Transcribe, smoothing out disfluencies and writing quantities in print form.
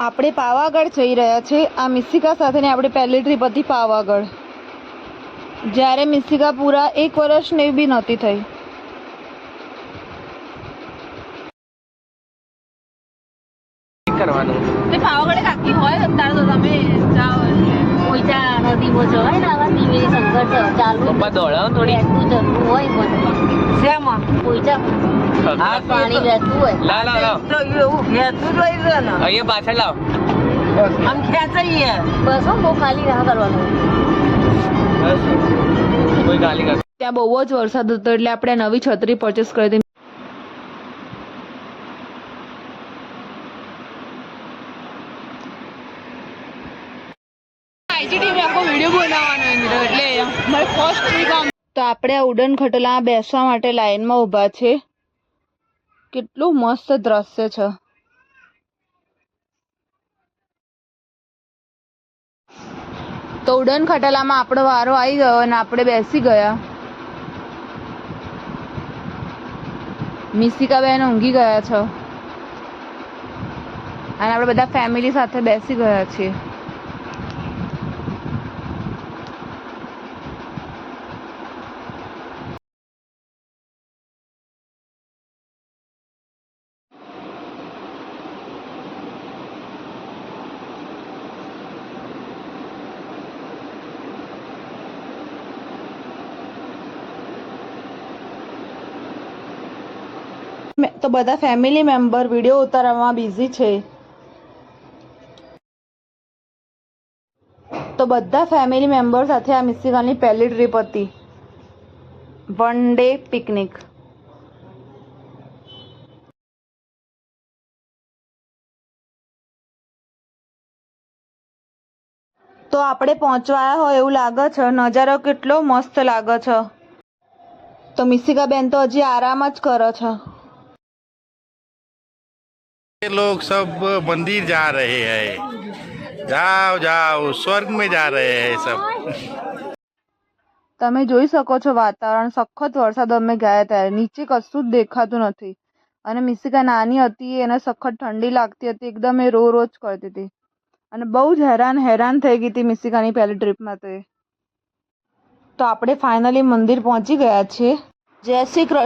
આપણે પાવાગઢ જઈ રહ્યા છે. આ મિસિકા સાથેની આપણી પહેલી ટ્રીપ હતી પાવાગઢ, જ્યારે મિસિકા પૂરા 1 વર્ષની બી નહોતી થઈ. પાવાગઢ કાકી હોય તારે તો તમે જાઓ પોઈચા નદીમાં જવાય ને આવા ત્રિવેણી શંકર ચાલુ પપ્પા દોડાવો થોડી જતું હોય પણ શેમાં પોઈચા આ પાણી વહેતું હોય લાવ તો એવું વહેતું જ હોય ને અહીંયા પાછળ લાવ આમ ખેંચાઈએ બસ બહુ ખાલી ના કરવાનું કોઈ ખાલી કર. ત્યાં બહુ જ વરસાદ હતો એટલે આપણે નવી છત્રી પરચેસ કરી હતી. તો આપણે આ ઉડન ખટોલામાં બેસવા માટે લાઈનમાં ઊભા છે. કેટલું મસ્ત દ્રશ્ય છે. તો ઉડન ખટોલામાં આપણો વારો આવી ગયો અને આપણે બેસી ગયા. મિસિકા બેન ઊંઘી ગયા છે અને આપણે બધા ફેમિલી સાથે બેસી ગયા છીએ. તો બધા ફેમિલી મેમ્બર વિડીયો ઉતારવામાં બિઝી છે. તો બધા ફેમિલી મેમ્બર સાથે આ મિસિકાની પહેલી ટ્રીપ હતી, 1 ડે પિકનિક. તો આપણે પહોંચવાયા હોય એવું લાગે છે. નજારો કેટલો મસ્ત લાગે છે. તો મિસિકા બેન તો હજી આરામ જ કરે છે. ये लोग सब मंदिर जा रहे हैं, जाओ जाओ स्वर्ग में जा रहे हैं सब. તમે જોઈ શકો છો વાતાવરણ. સખત વરસાદ અમે ગયા ત્યારે નીચે કશું જ દેખાતું નથી અને મિસિકા નાની હતી, એને સખત ઠંડી લાગતી હતી. એકદમ એ રો જ કરતી હતી અને બહુ જ હેરાન થઈ ગઈ હતી મિસિકાની પહેલી ટ્રીપમાં. તો આપણે ફાઇનલી મંદિર પહોંચી ગયા છીએ. જય શ્રી કૃષ્ણ.